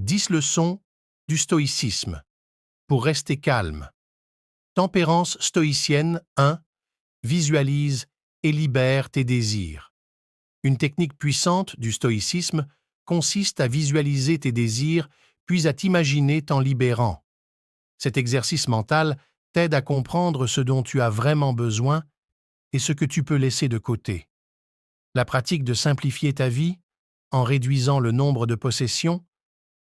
10 leçons du stoïcisme pour rester calme. Tempérance stoïcienne 1. Visualise et libère tes désirs. Une technique puissante du stoïcisme consiste à visualiser tes désirs puis à t'imaginer t'en libérant. Cet exercice mental t'aide à comprendre ce dont tu as vraiment besoin et ce que tu peux laisser de côté. La pratique de simplifier ta vie, en réduisant le nombre de possessions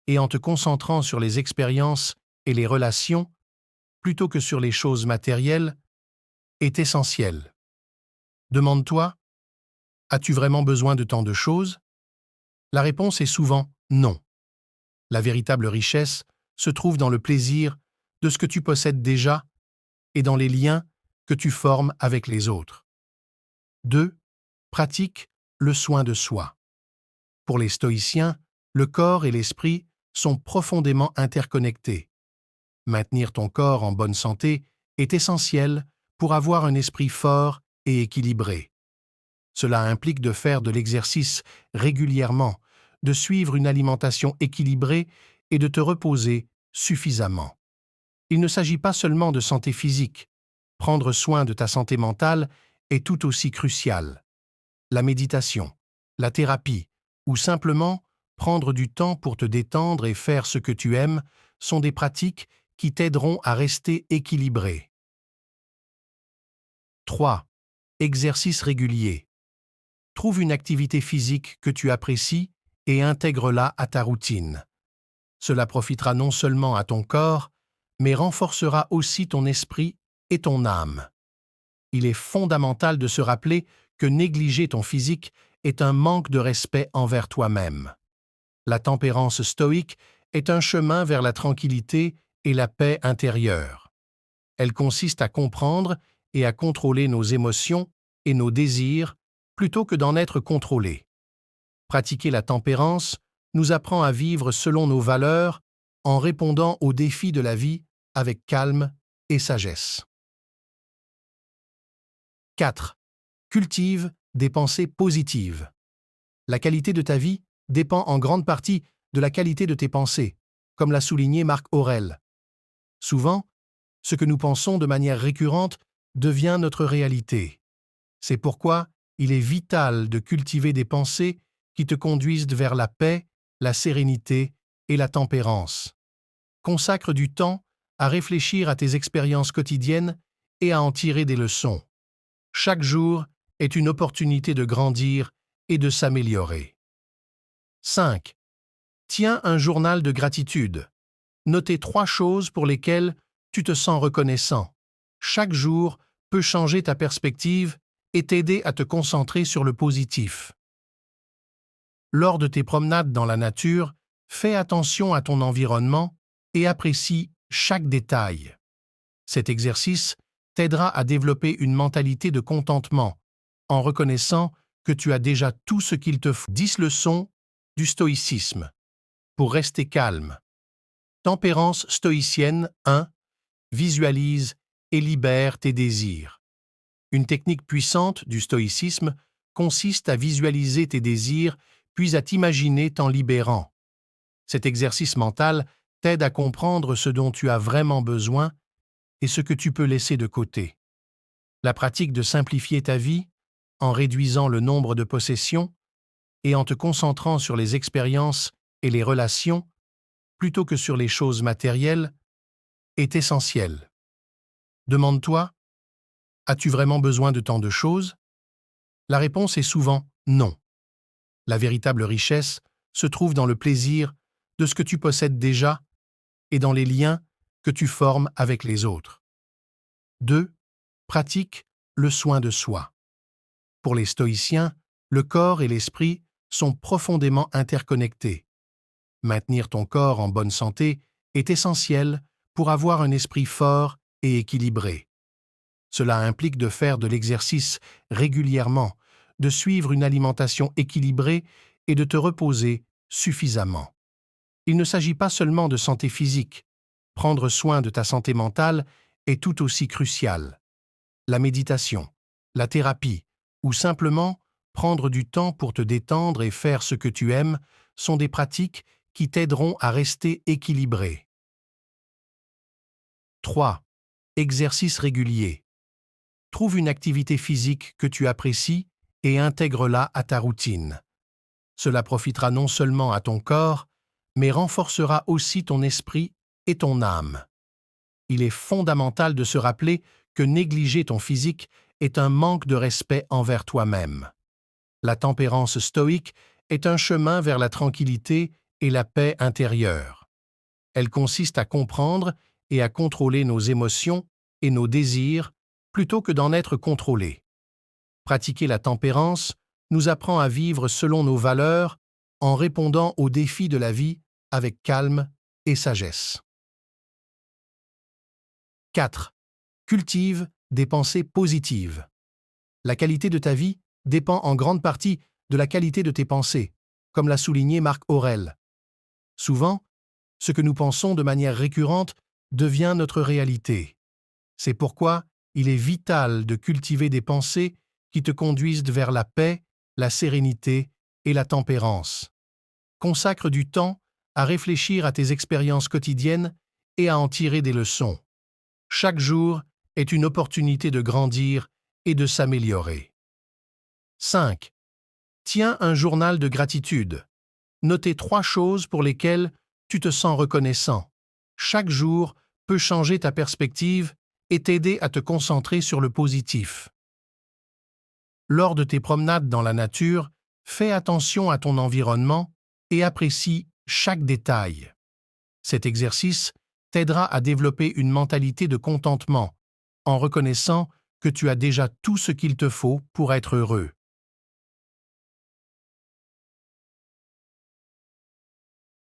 et en te concentrant sur les expériences et les relations, plutôt que sur les choses matérielles, est essentielle. Demande-toi, as-tu vraiment besoin de tant de choses? La réponse est souvent non. La véritable richesse se trouve dans le plaisir de ce que tu possèdes déjà et dans les liens que tu formes avec les autres. 2. Pratique le soin de soi. Pour les stoïciens, le corps et l'esprit sont profondément interconnectés. Maintenir ton corps en bonne santé est essentiel pour avoir un esprit fort et équilibré. Cela implique de faire de l'exercice régulièrement, de suivre une alimentation équilibrée et de te reposer suffisamment. Il ne s'agit pas seulement de santé physique. Prendre soin de ta santé mentale est tout aussi crucial. La méditation, la thérapie ou simplement prendre du temps pour te détendre et faire ce que tu aimes sont des pratiques qui t'aideront à rester équilibré. 3. Exercice régulier. Trouve une activité physique que tu apprécies et intègre-la à ta routine. Cela profitera non seulement à ton corps, mais renforcera aussi ton esprit et ton âme. Il est fondamental de se rappeler que négliger ton physique est un manque de respect envers toi-même. La tempérance stoïque est un chemin vers la tranquillité et la paix intérieure. Elle consiste à comprendre et à contrôler nos émotions et nos désirs plutôt que d'en être contrôlés. Pratiquer la tempérance nous apprend à vivre selon nos valeurs en répondant aux défis de la vie avec calme et sagesse. 4. Cultive des pensées positives. La qualité de ta vie dépend en grande partie de la qualité de tes pensées, comme l'a souligné Marc Aurèle. Souvent, ce que nous pensons de manière récurrente devient notre réalité. C'est pourquoi il est vital de cultiver des pensées qui te conduisent vers la paix, la sérénité et la tempérance. Consacre du temps à réfléchir à tes expériences quotidiennes et à en tirer des leçons. Chaque jour est une opportunité de grandir et de s'améliorer. 5. Tiens un journal de gratitude. Notez 3 choses pour lesquelles tu te sens reconnaissant. Chaque jour peut changer ta perspective et t'aider à te concentrer sur le positif. Lors de tes promenades dans la nature, fais attention à ton environnement et apprécie chaque détail. Cet exercice t'aidera à développer une mentalité de contentement en reconnaissant que tu as déjà tout ce qu'il te faut. 10 leçons du stoïcisme pour rester calme. Tempérance stoïcienne 1. Visualise et libère tes désirs. Une technique puissante du stoïcisme consiste à visualiser tes désirs puis à t'imaginer t'en libérant. Cet exercice mental t'aide à comprendre ce dont tu as vraiment besoin et ce que tu peux laisser de côté. La pratique de simplifier ta vie, en réduisant le nombre de possessions et en te concentrant sur les expériences et les relations, plutôt que sur les choses matérielles, est essentielle. Demande-toi, as-tu vraiment besoin de tant de choses? La réponse est souvent non. La véritable richesse se trouve dans le plaisir de ce que tu possèdes déjà et dans les liens que tu formes avec les autres. 2. Pratique le soin de soi. Pour les stoïciens, le corps et l'esprit sont profondément interconnectés. Maintenir ton corps en bonne santé est essentiel pour avoir un esprit fort et équilibré. Cela implique de faire de l'exercice régulièrement, de suivre une alimentation équilibrée et de te reposer suffisamment. Il ne s'agit pas seulement de santé physique. Prendre soin de ta santé mentale est tout aussi crucial. La méditation, la thérapie ou simplement prendre du temps pour te détendre et faire ce que tu aimes sont des pratiques qui t'aideront à rester équilibré. 3. Exercice régulier. Trouve une activité physique que tu apprécies et intègre-la à ta routine. Cela profitera non seulement à ton corps, mais renforcera aussi ton esprit et ton âme. Il est fondamental de se rappeler que négliger ton physique est un manque de respect envers toi-même. La tempérance stoïque est un chemin vers la tranquillité et la paix intérieure. Elle consiste à comprendre et à contrôler nos émotions et nos désirs plutôt que d'en être contrôlés. Pratiquer la tempérance nous apprend à vivre selon nos valeurs en répondant aux défis de la vie avec calme et sagesse. 4. Cultive des pensées positives. La qualité de ta vie dépend en grande partie de la qualité de tes pensées, comme l'a souligné Marc Aurèle. Souvent, ce que nous pensons de manière récurrente devient notre réalité. C'est pourquoi il est vital de cultiver des pensées qui te conduisent vers la paix, la sérénité et la tempérance. Consacre du temps à réfléchir à tes expériences quotidiennes et à en tirer des leçons. Chaque jour est une opportunité de grandir et de s'améliorer. 5. Tiens un journal de gratitude. Notez 3 choses pour lesquelles tu te sens reconnaissant. Chaque jour peut changer ta perspective et t'aider à te concentrer sur le positif. Lors de tes promenades dans la nature, fais attention à ton environnement et apprécie chaque détail. Cet exercice t'aidera à développer une mentalité de contentement en reconnaissant que tu as déjà tout ce qu'il te faut pour être heureux.